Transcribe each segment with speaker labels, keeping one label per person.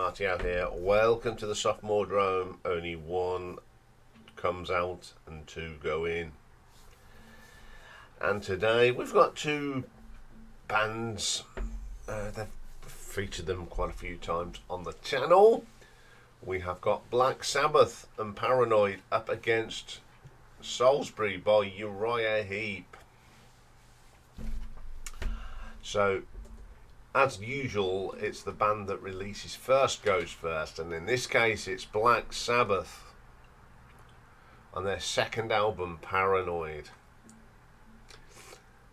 Speaker 1: Marty out here. Welcome to the Sophomore Drome. Only one comes out and two go in. And today we've got two bands. They've featured them quite a few times on the channel. We have got Black Sabbath and Paranoid up against Salisbury by Uriah Heep. So, as usual, it's the band that releases first goes first, and in this case it's Black Sabbath on their second album, Paranoid.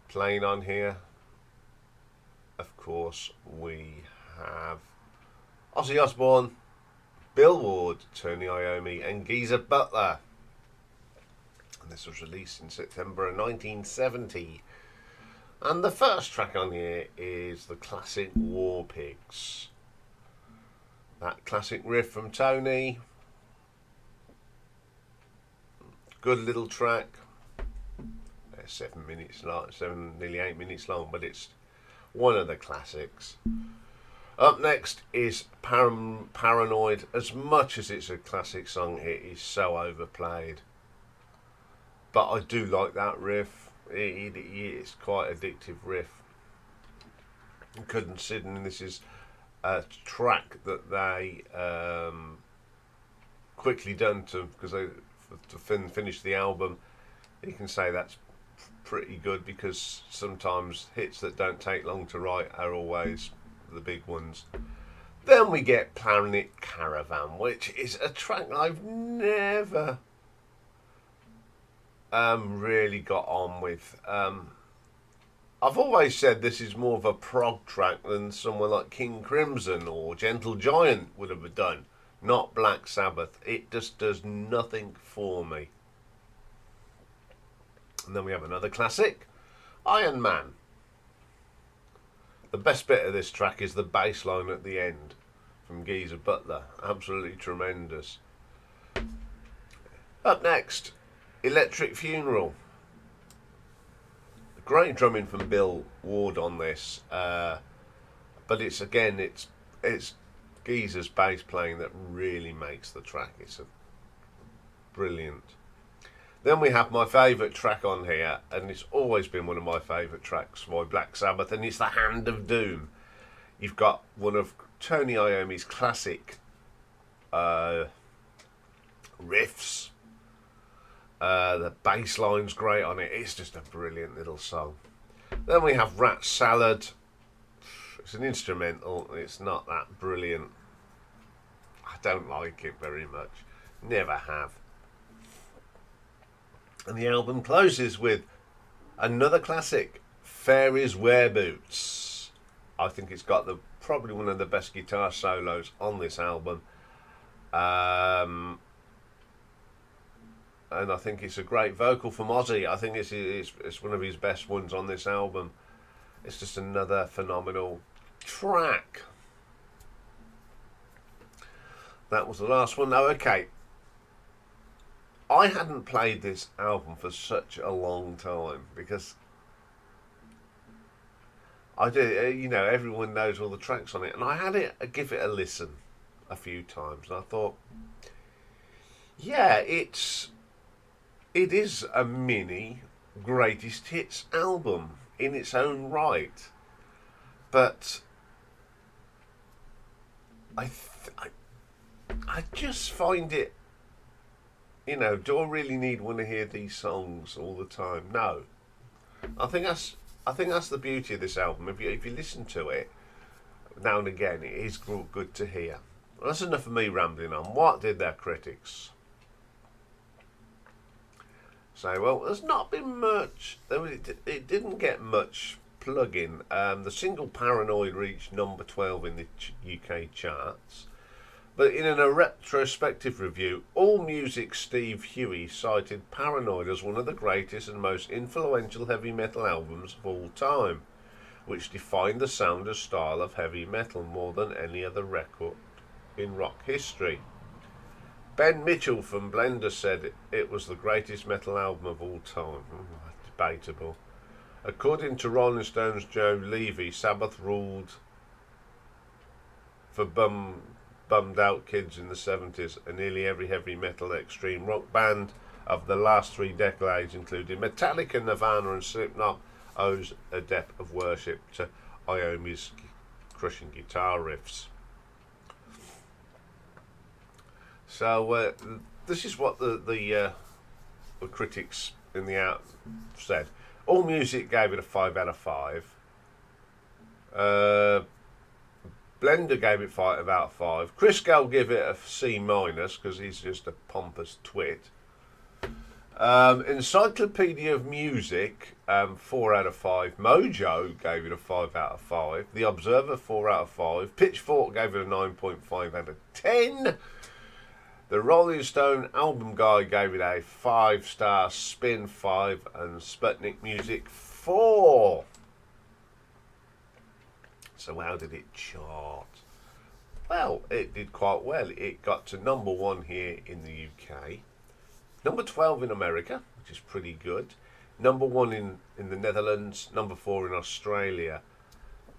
Speaker 1: Playing on here, of course, we have Ozzy Osbourne, Bill Ward, Tony Iommi and Geezer Butler. And this was released in September of 1970. And the first track on here is the classic War Pigs. That classic riff from Tony. Good little track. 7 minutes long, nearly 8 minutes long, but it's one of the classics. Up next is Paranoid. As much as it's a classic song, it is so overplayed. But I do like that riff. It's quite an addictive riff. Considering this is a track that they quickly done because they to finish the album. You can say that's pretty good, because sometimes hits that don't take long to write are always the big ones. Then we get Planet Caravan, which is a track I've never really got on with. I've always said this is more of a prog track than someone like King Crimson or Gentle Giant would have done, not Black Sabbath. It just does nothing for me. And then we have another classic, Iron Man. The best bit of this track is the bass line at the end from Geezer Butler. Absolutely tremendous. Up next, Electric Funeral. Great drumming from Bill Ward on this, but it's Geezer's bass playing that really makes the track. It's brilliant. Then we have my favourite track on here, and it's always been one of my favourite tracks by Black Sabbath, and it's The Hand of Doom. You've got one of Tony Iommi's classic riffs. The bass line's great on it. It's just a brilliant little song. Then we have Rat Salad. It's an instrumental. It's not that brilliant. I don't like it very much. Never have. And the album closes with another classic, Fairies Wear Boots. I think it's got probably one of the best guitar solos on this album. And I think it's a great vocal from Ozzy. I think it's one of his best ones on this album. It's just another phenomenal track. That was the last one. Now, okay. I hadn't played this album for such a long time because I do, everyone knows all the tracks on it, and I had it give it a listen a few times, and I thought, yeah, it is a mini greatest hits album in its own right, but I just find it. Do I really want to hear these songs all the time? No. I think that's the beauty of this album. If you listen to it now and again, it is good to hear. Well, that's enough of me rambling on. What did their critics say? Well, there's not been much. It didn't get much plug-in. The single Paranoid reached number 12 in the UK charts. But in a retrospective review, AllMusic Steve Huey cited Paranoid as one of the greatest and most influential heavy metal albums of all time, which defined the sound and style of heavy metal more than any other record in rock history. Ben Mitchell from Blender said it was the greatest metal album of all time. Debatable. According to Rolling Stone's Joe Levy, Sabbath ruled for bummed out kids in the 70s, and nearly every heavy metal extreme rock band of the last 3 decades, including Metallica, Nirvana and Slipknot, owes a debt of worship to Iommi's crushing guitar riffs. So this is what the critics in the out said. All Music gave it a 5 out of 5. Blender gave it 5 out of 5. Chris Gale gave it a C minus because he's just a pompous twit. Encyclopedia of Music, 4 out of 5. Mojo gave it a 5 out of 5. The Observer, 4 out of 5. Pitchfork gave it a 9.5 out of 10. The Rolling Stone Album Guide gave it a 5-star, Spin 5, and Sputnik Music 4. So how did it chart? Well, it did quite well. It got to number 1 here in the UK. Number 12 in America, which is pretty good. Number 1 in the Netherlands. Number 4 in Australia.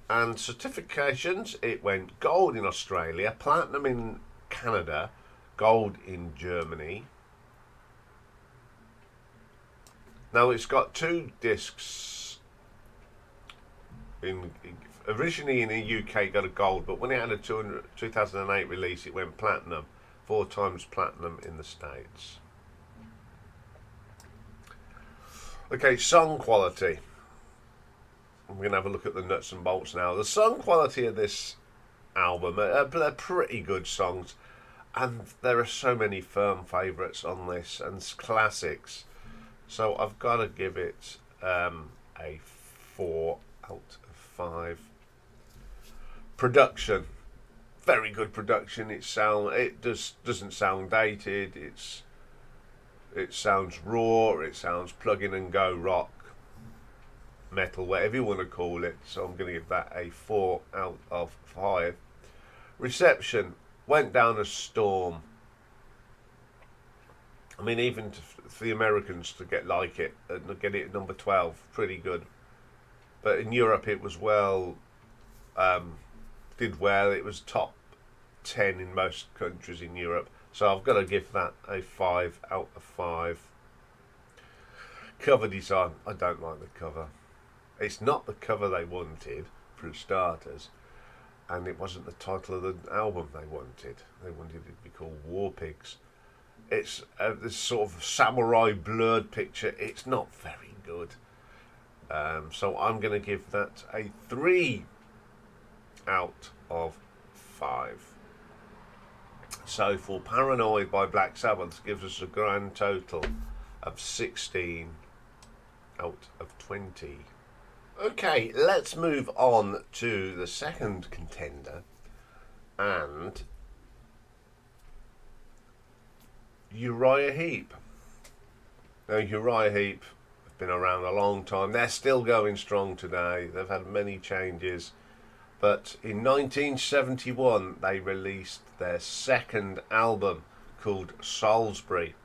Speaker 1: And certifications, it went gold in Australia, platinum in Canada, gold in Germany. Now it's got 2 discs. Originally in the UK got a gold, but when it had a 2008 release, it went platinum. 4 times platinum in the States. Okay, song quality. I'm going to have a look at the nuts and bolts now. The song quality of this album, they're pretty good songs. And there are so many firm favourites on this and classics. So I've got to give it a 4 out of 5. Production. Very good production. It doesn't sound dated. It sounds raw. It sounds plug-in and go rock, metal, whatever you want to call it. So I'm going to give that a 4 out of 5. Reception went down a storm. I mean, even for the Americans to get it and get it at number 12, pretty good. But in Europe, it was did well. It was top 10 in most countries in Europe. So I've got to give that a 5 out of 5. Cover design, I don't like the cover. It's not the cover they wanted, for starters. And it wasn't the title of the album they wanted. They wanted it to be called War Pigs. It's this sort of samurai blurred picture. It's not very good. So I'm going to give that a 3 out of 5. So for Paranoid by Black Sabbath gives us a grand total of 16 out of 20. Okay, let's move on to the second contender, and Uriah Heep. Now, Uriah Heep have been around a long time. They're still going strong today. They've had many changes, but in 1971 they released their second album called Salisbury.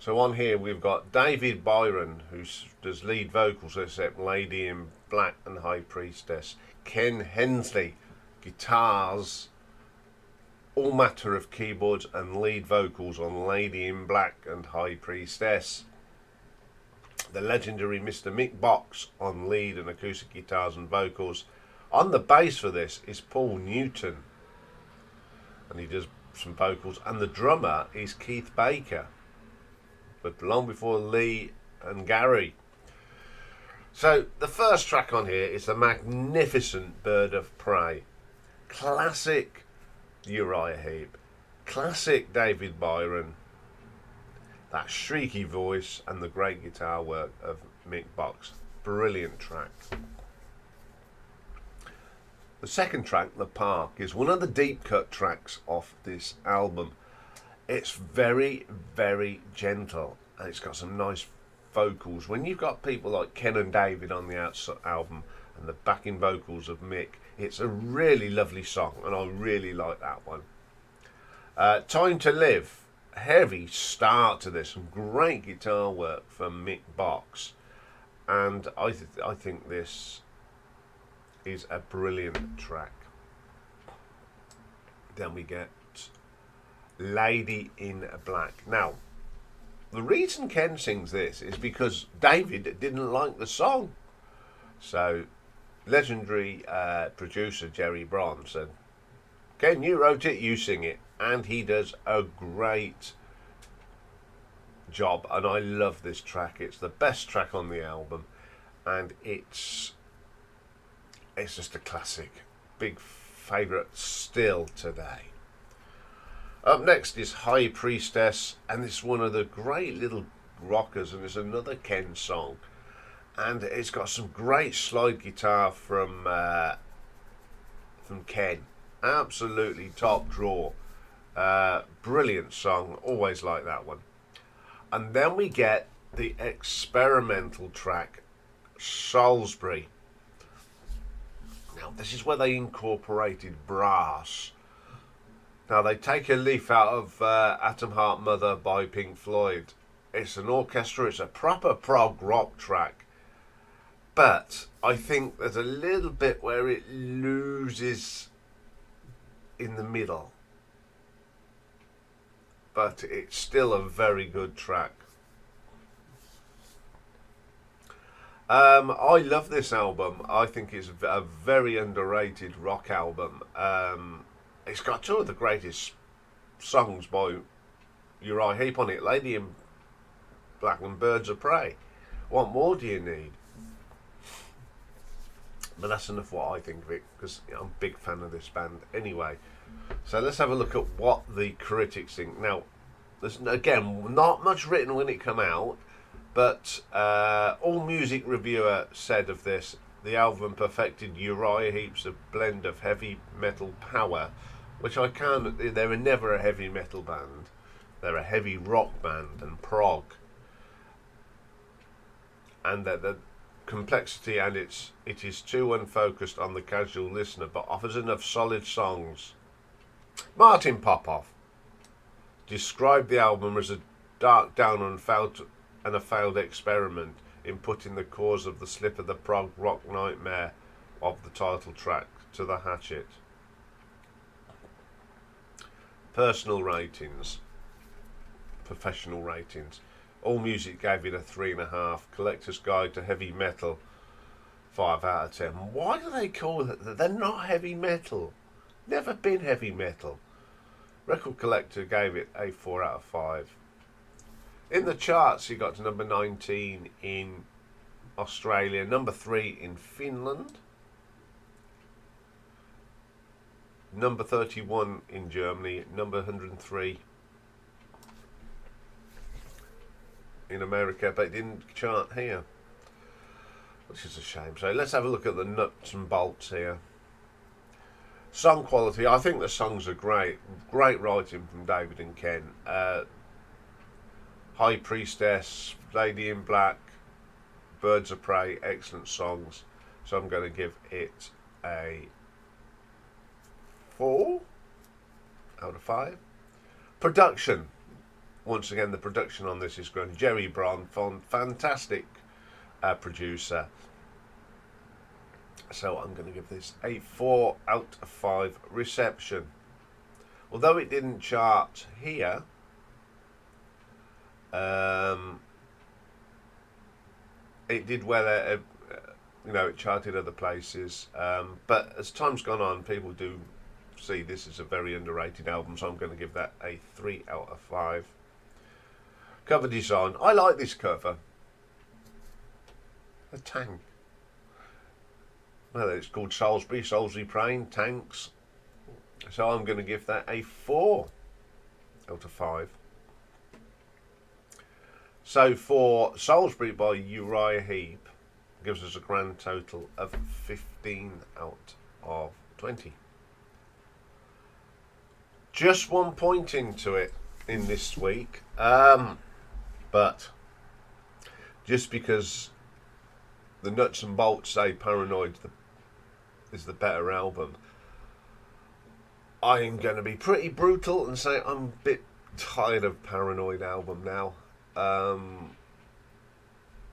Speaker 1: So on here we've got David Byron, who does lead vocals except Lady in Black and High Priestess. Ken Hensley, guitars, all matter of keyboards and lead vocals on Lady in Black and High Priestess. The legendary Mr. Mick Box on lead and acoustic guitars and vocals. On the bass for this is Paul Newton, and he does some vocals. And the drummer is Keith Baker, but long before Lee and Gary. So the first track on here is the magnificent Bird of Prey. Classic Uriah Heep, classic David Byron, that shrieky voice and the great guitar work of Mick Box. Brilliant track. The second track, The Park, is one of the deep cut tracks off this album. It's very, very gentle, and it's got some nice vocals. When you've got people like Ken and David on the album and the backing vocals of Mick, it's a really lovely song, and I really like that one. Time to Live, heavy start to this, some great guitar work from Mick Box, and I think this is a brilliant track. Then we get Lady in Black. Now, the reason Ken sings this is because David didn't like the song. So, legendary producer Jerry Braun said, Ken, you wrote it, you sing it. And he does a great job. And I love this track. It's the best track on the album. And it's just a classic. Big favourite still today. Up next is High Priestess, and it's one of the great little rockers, and it's another Ken song. And it's got some great slide guitar from Ken. Absolutely top draw. Brilliant song. Always like that one. And then we get the experimental track, Salisbury. Now, this is where they incorporated brass. Now, they take a leaf out of Atom Heart Mother by Pink Floyd. It's an orchestra, it's a proper prog rock track. But I think there's a little bit where it loses in the middle. But it's still a very good track. I love this album. I think it's a very underrated rock album. It's got two of the greatest songs by Uriah Heep on it, Lady in Black and Birds of Prey. What more do you need? But that's enough what I think of it, because I'm a big fan of this band anyway. So let's have a look at what the critics think. Now, there's, again, not much written when it came out, but All Music Reviewer said of this, the album perfected Uriah Heep's a blend of heavy metal power, which I can't, they were never a heavy metal band. They're a heavy rock band and prog. And the complexity, and it is too unfocused on the casual listener, but offers enough solid songs. Martin Popoff described the album as a dark down and a failed experiment in putting the cause of the slip of the prog rock nightmare of the title track to the hatchet. Personal ratings, professional ratings. All Music gave it a 3.5. Collector's Guide to Heavy Metal, 5 out of 10. Why do they call it? They're not heavy metal. Never been heavy metal. Record Collector gave it a 4 out of 5. In the charts, he got to number 19 in Australia, number 3 in Finland, number 31 in Germany, number 103 in America, but it didn't chart here, which is a shame. So let's have a look at the nuts and bolts here. Song quality, I think the songs are great. Great writing from David and Ken. High Priestess, Lady in Black, Birds of Prey, excellent songs. So I'm going to give it a 4 out of 5. Production. Once again, the production on this is great. Jerry Braun, fantastic producer. So I'm going to give this a 4 out of 5. Reception. Although it didn't chart here, it did well. It charted other places. But as time's gone on, people do see this as a very underrated album. So I'm going to give that a 3 out of 5. Cover design. I like this cover. A tank. Well, it's called Salisbury Plain, tanks. So I'm going to give that a 4 out of 5. So for Salisbury by Uriah Heep, gives us a grand total of 15 out of 20. Just 1 point into it in this week, but just because the nuts and bolts say Paranoid is the better album, I'm going to be pretty brutal and say I'm a bit tired of Paranoid album now.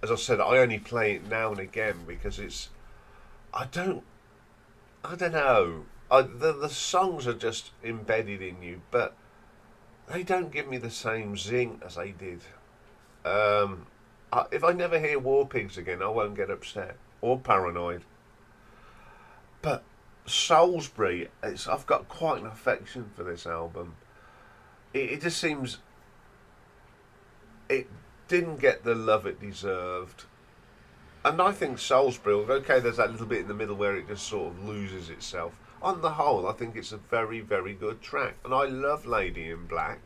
Speaker 1: As I said, I only play it now and again because I don't know. The songs are just embedded in you, but they don't give me the same zing as they did. If I never hear War Pigs again, I won't get upset or paranoid. But Salisbury, I've got quite an affection for this album. It just seems it didn't get the love it deserved. And I think Salisbury, okay, there's that little bit in the middle where it just sort of loses itself. On the whole, I think it's a very, very good track. And I love Lady in Black.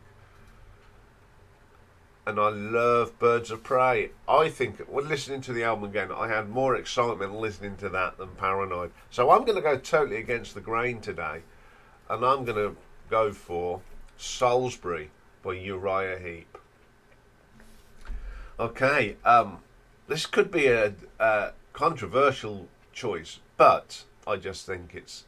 Speaker 1: And I love Birds of Prey. I think, when listening to the album again, I had more excitement listening to that than Paranoid. So I'm going to go totally against the grain today. And I'm going to go for Salisbury by Uriah Heep. Okay, this could be a controversial choice, but I just think it's,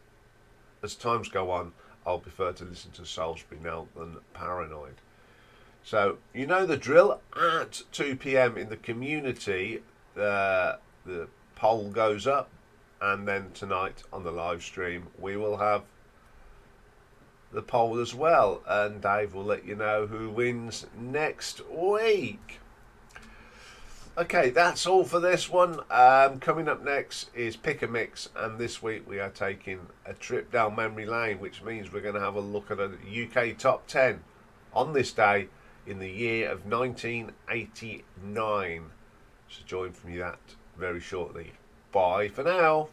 Speaker 1: as times go on, I'll prefer to listen to Salisbury now than Paranoid. So, you know the drill. At 2 p.m. in the community, the poll goes up, and then tonight on the live stream, we will have the poll as well, and Dave will let you know who wins next week. Okay, that's all for this one. Coming up next is Pick a Mix, and this week we are taking a trip down memory lane, which means we're going to have a look at a UK top 10 on this day in the year of 1989. So join me that very shortly. Bye for now.